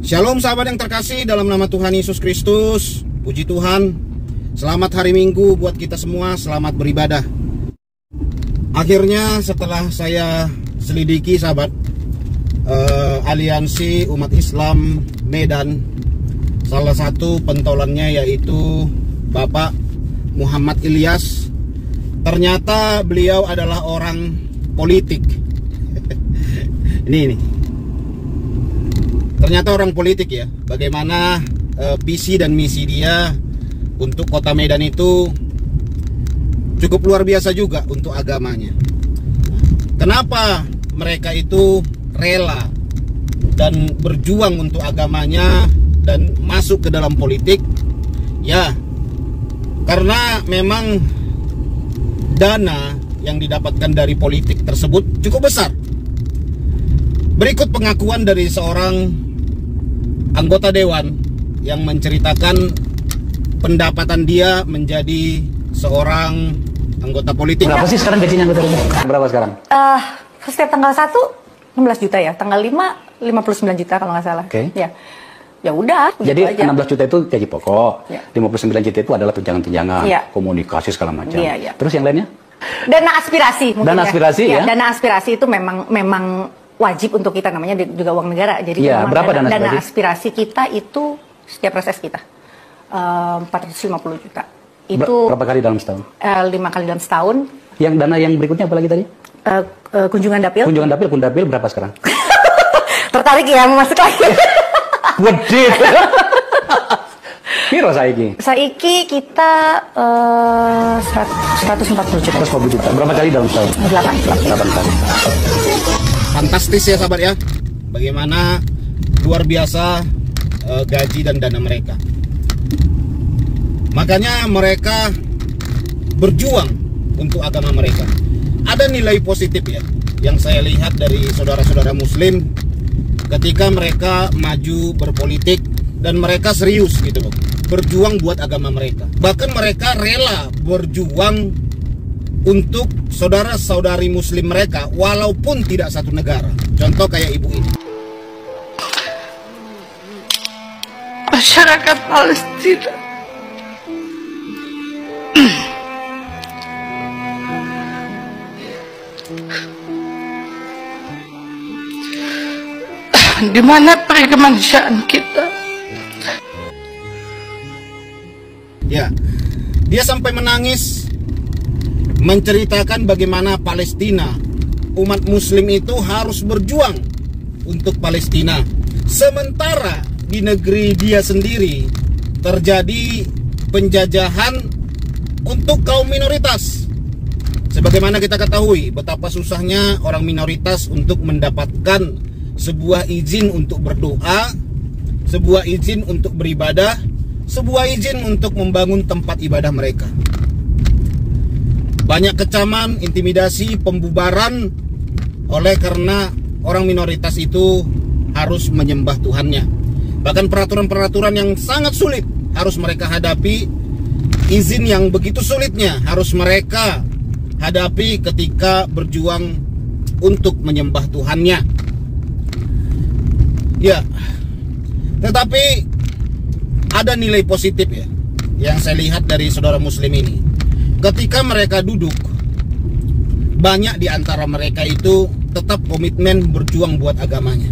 Shalom sahabat yang terkasih dalam nama Tuhan Yesus Kristus. Puji Tuhan. Selamat hari Minggu buat kita semua. Selamat beribadah. Akhirnya setelah saya selidiki sahabat, aliansi umat Islam Medan, salah satu pentolannya yaitu Bapak Muhammad Ilyas. Ternyata beliau adalah orang politik. Ini. Ternyata orang politik ya. Bagaimana visi dan misi dia untuk kota Medan itu cukup luar biasa juga untuk agamanya. Kenapa mereka itu rela dan berjuang untuk agamanya dan masuk ke dalam politik? Ya, karena memang dana yang didapatkan dari politik tersebut cukup besar. Berikut pengakuan dari seorang anggota dewan yang menceritakan pendapatan dia menjadi seorang anggota politik. Berapa sih sekarang gajinya anggota dewan? Berapa sekarang? Setiap tanggal 1 16 juta ya, tanggal 5 59 juta kalau nggak salah. Oke. Ya. Ya udah. Jadi aja. 16 juta itu gaji pokok, Ya. 59 juta itu adalah tunjangan-tunjangan, Ya. komunikasi segala macam. Ya, ya. Terus yang lainnya? Dana aspirasi mungkin. Dana aspirasi ya? Dana aspirasi itu memang wajib untuk kita, namanya juga uang negara. Jadi ya, berapa dana aspirasi kita itu setiap proses kita 450 juta. Itu berapa kali dalam setahun? 5 kali dalam setahun. Yang dana yang berikutnya apa lagi tadi? Kunjungan dapil. Kunjungan dapil, Kundapil berapa sekarang? Tertarik ya mau masuk lagi? Wedit. Piro saiki? Saiki kita 140 juta. 140 juta. Berapa kali dalam setahun? 8 kali. Fantastis ya sahabat ya. Bagaimana luar biasa gaji dan dana mereka. Makanya mereka berjuang untuk agama mereka. Ada nilai positif ya yang saya lihat dari saudara-saudara muslim ketika mereka maju berpolitik dan mereka serius gitu loh, berjuang buat agama mereka. Bahkan mereka rela berjuang untuk saudara-saudari muslim mereka walaupun tidak satu negara. Contoh kayak ibu ini. Masyarakat Palestina di mana kemanusiaan kita. Ya, dia sampai menangis menceritakan bagaimana Palestina, umat muslim itu harus berjuang untuk Palestina. Sementara di negeri dia sendiri terjadi penjajahan untuk kaum minoritas. Sebagaimana kita ketahui betapa susahnya orang minoritas untuk mendapatkan sebuah izin untuk berdoa, sebuah izin untuk beribadah, sebuah izin untuk membangun tempat ibadah mereka. Banyak kecaman, intimidasi, pembubaran oleh karena orang minoritas itu harus menyembah Tuhannya. Bahkan peraturan-peraturan yang sangat sulit harus mereka hadapi, izin yang begitu sulitnya harus mereka hadapi ketika berjuang untuk menyembah Tuhannya. Ya, tetapi ada nilai positif ya yang saya lihat dari saudara muslim ini. Ketika mereka duduk, banyak di antara mereka itu tetap komitmen berjuang buat agamanya.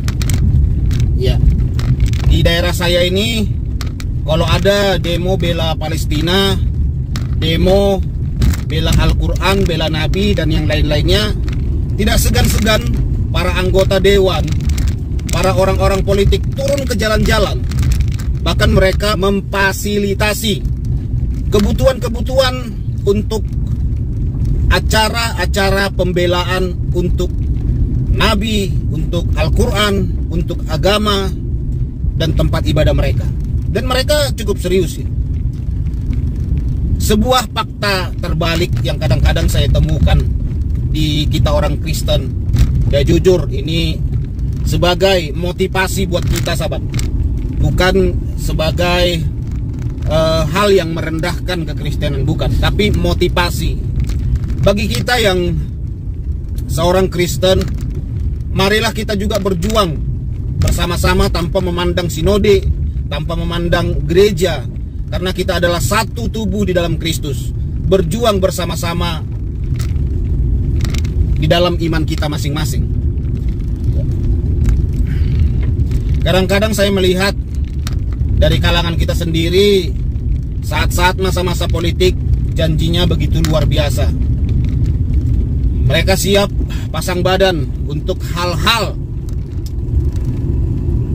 Ya, di daerah saya ini kalau ada demo bela Palestina, demo bela Al-Quran, bela Nabi dan yang lain-lainnya, tidak segan-segan para anggota dewan, para orang-orang politik turun ke jalan-jalan. Bahkan mereka memfasilitasi kebutuhan-kebutuhan untuk acara-acara pembelaan untuk Nabi, untuk Al-Quran, untuk agama dan tempat ibadah mereka. Dan mereka cukup serius ya. Sebuah fakta terbalik yang kadang-kadang saya temukan di kita orang Kristen, ya jujur ini sebagai motivasi buat kita sahabat, bukan sebagai hal yang merendahkan kekristenan, bukan, tapi motivasi bagi kita yang seorang Kristen. Marilah kita juga berjuang bersama-sama tanpa memandang sinode, tanpa memandang gereja, karena kita adalah satu tubuh di dalam Kristus, berjuang bersama-sama di dalam iman kita masing-masing. Kadang-kadang saya melihat dari kalangan kita sendiri, saat-saat masa-masa politik, janjinya begitu luar biasa. Mereka siap pasang badan untuk hal-hal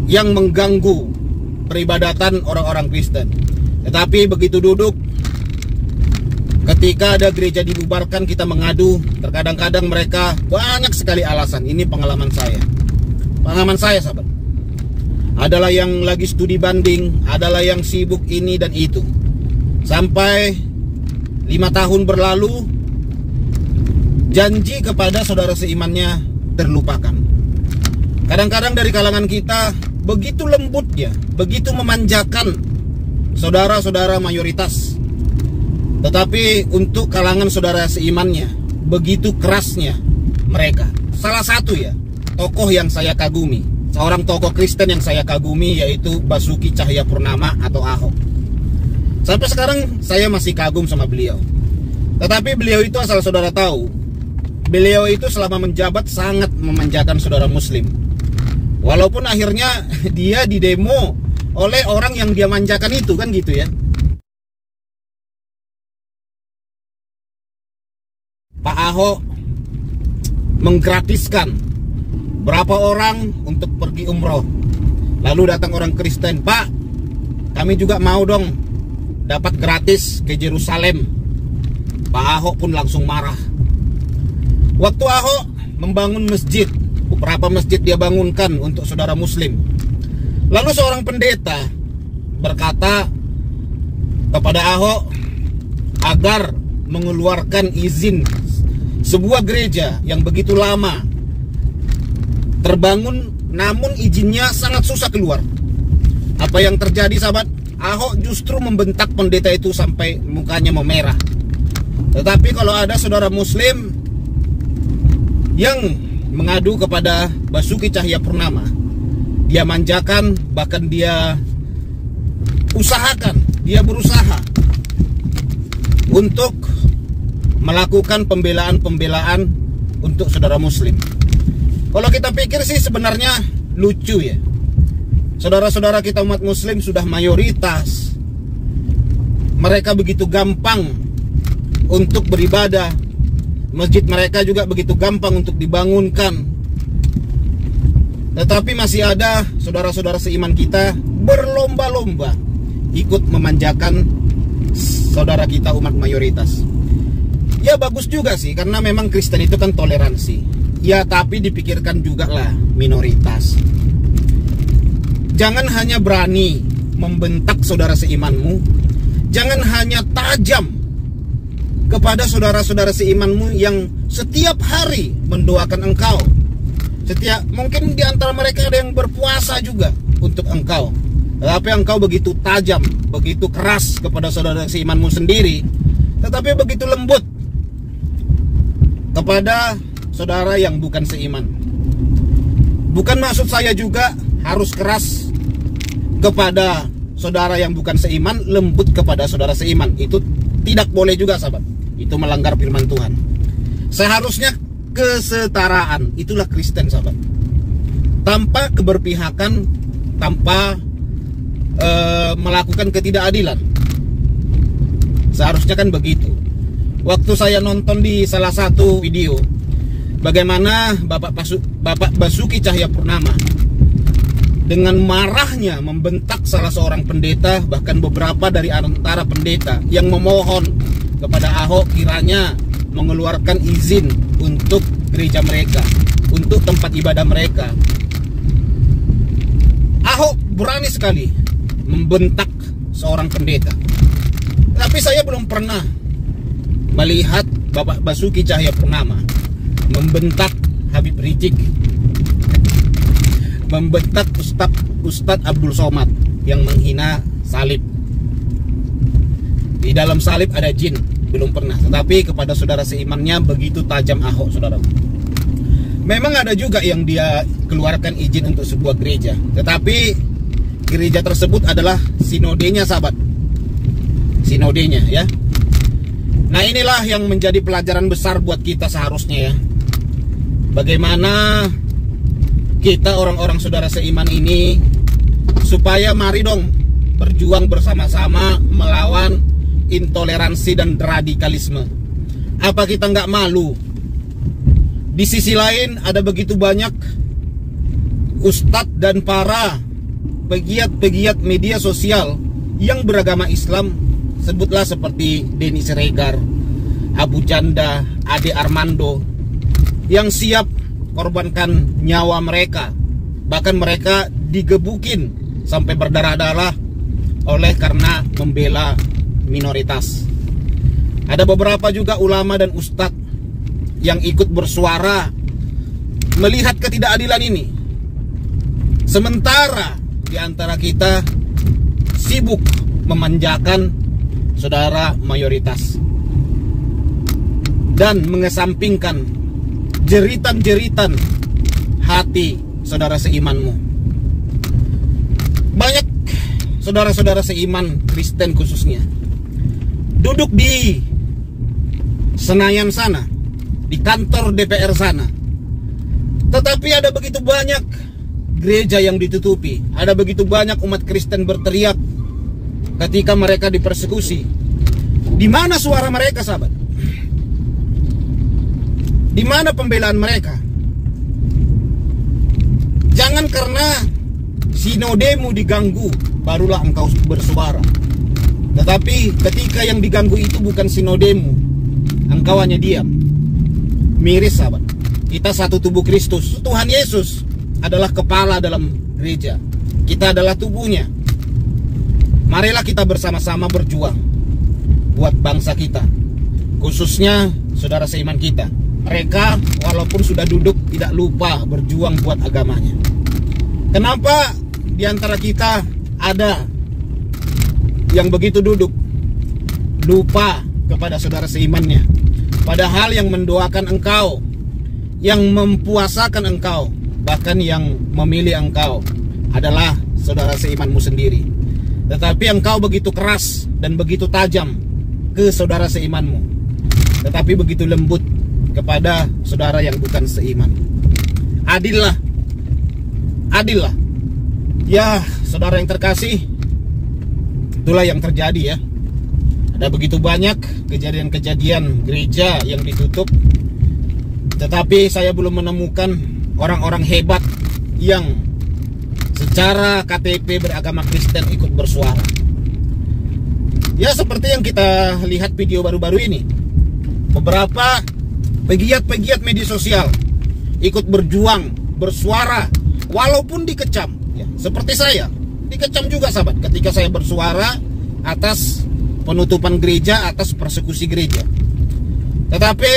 yang mengganggu peribadatan orang-orang Kristen. Tetapi begitu duduk, ketika ada gereja dibubarkan, kita mengadu. Terkadang-kadang mereka banyak sekali alasan. Ini pengalaman saya. Pengalaman saya, sahabat. Adalah yang lagi studi banding, adalah yang sibuk ini dan itu. Sampai 5 tahun berlalu, janji kepada saudara seimannya terlupakan. Kadang-kadang dari kalangan kita begitu lembutnya, begitu memanjakan saudara-saudara mayoritas. Tetapi untuk kalangan saudara seimannya, begitu kerasnya mereka. Salah satu ya, tokoh yang saya kagumi, seorang tokoh Kristen yang saya kagumi, yaitu Basuki Cahayapurnama atau Ahok. Sampai sekarang saya masih kagum sama beliau. Tetapi beliau itu, asal saudara tahu, beliau itu selama menjabat sangat memanjakan saudara muslim. Walaupun akhirnya dia didemo oleh orang yang dia manjakan itu, kan gitu ya. Pak Ahok menggratiskan berapa orang untuk pergi umroh. Lalu datang orang Kristen, "Pak, kami juga mau dong dapat gratis ke Yerusalem." Pak Ahok pun langsung marah. Waktu Ahok membangun masjid, beberapa masjid dia bangunkan untuk saudara muslim. Lalu seorang pendeta berkata kepada Ahok agar mengeluarkan izin sebuah gereja yang begitu lama terbangun, namun izinnya sangat susah keluar. Apa yang terjadi, sahabat? Ahok justru membentak pendeta itu sampai mukanya memerah. Tetapi kalau ada saudara muslim yang mengadu kepada Basuki Cahayapurnama, dia manjakan, bahkan dia usahakan, dia berusaha untuk melakukan pembelaan-pembelaan untuk saudara muslim. Kalau kita pikir sih sebenarnya lucu ya. Saudara-saudara kita umat muslim sudah mayoritas, mereka begitu gampang untuk beribadah, masjid mereka juga begitu gampang untuk dibangunkan. Tetapi masih ada saudara-saudara seiman kita berlomba-lomba ikut memanjakan saudara kita umat mayoritas. Ya bagus juga sih, karena memang Kristen itu kan toleransi. Ya tapi dipikirkan juga lah minoritas. Jangan hanya berani membentak saudara seimanmu, jangan hanya tajam kepada saudara-saudara seimanmu yang setiap hari mendoakan engkau. Mungkin di antara mereka ada yang berpuasa juga untuk engkau. Tetapi engkau begitu tajam, begitu keras kepada saudara seimanmu sendiri, tetapi begitu lembut kepada saudara yang bukan seiman. Bukan maksud saya juga harus keras kepada saudara yang bukan seiman, lembut kepada saudara seiman. Itu tidak boleh juga, sahabat. Itu melanggar firman Tuhan. Seharusnya kesetaraan, itulah Kristen, sahabat. Tanpa keberpihakan, tanpa melakukan ketidakadilan. Seharusnya kan begitu. Waktu saya nonton di salah satu video, bagaimana Bapak Basuki Cahayapurnama dengan marahnya membentak salah seorang pendeta, bahkan beberapa dari antara pendeta yang memohon kepada Ahok kiranya mengeluarkan izin untuk gereja mereka, untuk tempat ibadah mereka. Ahok berani sekali membentak seorang pendeta. Tapi saya belum pernah melihat Bapak Basuki Cahayapurnama membentak Habib Rizik, membentak Ustadz Abdul Somad yang menghina salib. Di dalam salib ada jin, belum pernah. Tetapi kepada saudara seimannya begitu tajam Ahok, saudara. Memang ada juga yang dia keluarkan izin untuk sebuah gereja, tetapi gereja tersebut adalah sinodenya, sahabat. Sinodenya, ya. Nah, inilah yang menjadi pelajaran besar buat kita seharusnya, ya. Bagaimana kita orang-orang saudara seiman ini, supaya mari dong berjuang bersama-sama melawan intoleransi dan radikalisme. Apa kita nggak malu? Di sisi lain ada begitu banyak ustadz dan para pegiat-pegiat media sosial yang beragama Islam, sebutlah seperti Denny Siregar, Abu Janda, Ade Armando, yang siap korbankan nyawa mereka. Bahkan mereka digebukin sampai berdarah-darah oleh karena membela minoritas. Ada beberapa juga ulama dan ustadz yang ikut bersuara melihat ketidakadilan ini. Sementara di antara kita sibuk memanjakan saudara mayoritas dan mengesampingkan jeritan-jeritan hati saudara seimanmu. Banyak saudara-saudara seiman Kristen khususnya duduk di Senayan sana, di kantor DPR sana, tetapi ada begitu banyak gereja yang ditutupi. Ada begitu banyak umat Kristen berteriak ketika mereka dipersekusi. Di mana suara mereka, sahabat? Di mana pembelaan mereka? Jangan karena sinodemu diganggu barulah engkau bersuara. Tetapi ketika yang diganggu itu bukan sinodemu, engkau hanya diam. Miris, sahabat. Kita satu tubuh Kristus. Tuhan Yesus adalah kepala dalam gereja. Kita adalah tubuhnya. Marilah kita bersama-sama berjuang buat bangsa kita, khususnya saudara seiman kita. Mereka walaupun sudah duduk tidak lupa berjuang buat agamanya. Kenapa di antara kita ada yang begitu duduk lupa kepada saudara seimannya, padahal yang mendoakan engkau, yang mempuasakan engkau, bahkan yang memilih engkau adalah saudara seimanmu sendiri. Tetapi engkau begitu keras dan begitu tajam ke saudara seimanmu, tetapi begitu lembut kepada saudara yang bukan seiman. Adillah, adillah. Ya, saudara yang terkasih, itulah yang terjadi, ya. Ada begitu banyak kejadian-kejadian gereja yang ditutup, tetapi saya belum menemukan orang-orang hebat yang secara KTP beragama Kristen ikut bersuara. Ya, seperti yang kita lihat video baru-baru ini, beberapa pegiat-pegiat media sosial ikut berjuang, bersuara, walaupun dikecam. Ya, seperti saya, dikecam juga, sahabat, ketika saya bersuara atas penutupan gereja, atas persekusi gereja. Tetapi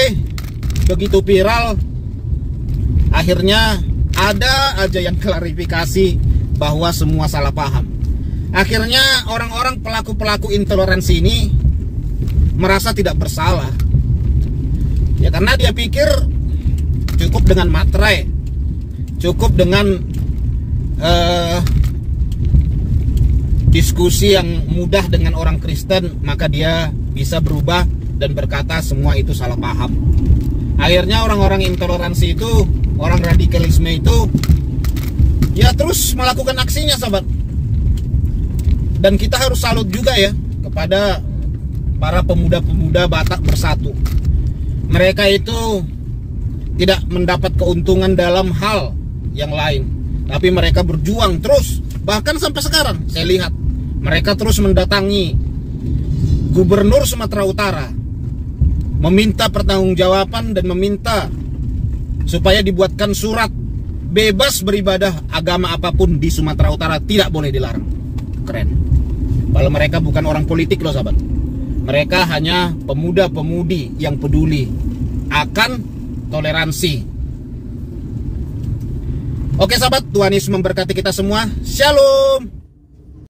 begitu viral, akhirnya ada aja yang klarifikasi bahwa semua salah paham. Akhirnya orang-orang pelaku-pelaku intoleransi ini merasa tidak bersalah. Ya, karena dia pikir cukup dengan materai, cukup dengan diskusi yang mudah dengan orang Kristen, maka dia bisa berubah dan berkata semua itu salah paham. Akhirnya orang-orang intoleransi itu, orang radikalisme itu, ya terus melakukan aksinya, sahabat. Dan kita harus salut juga, ya, kepada para pemuda-pemuda Batak Bersatu. Mereka itu tidak mendapat keuntungan dalam hal yang lain, tapi mereka berjuang terus. Bahkan sampai sekarang saya lihat mereka terus mendatangi Gubernur Sumatera Utara, meminta pertanggungjawaban dan meminta supaya dibuatkan surat bebas beribadah agama apapun di Sumatera Utara, tidak boleh dilarang. Keren. Kalau mereka bukan orang politik loh, sahabat. Mereka hanya pemuda-pemudi yang peduli akan toleransi. Oke, sahabat, Tuhan Yesus memberkati kita semua. Shalom.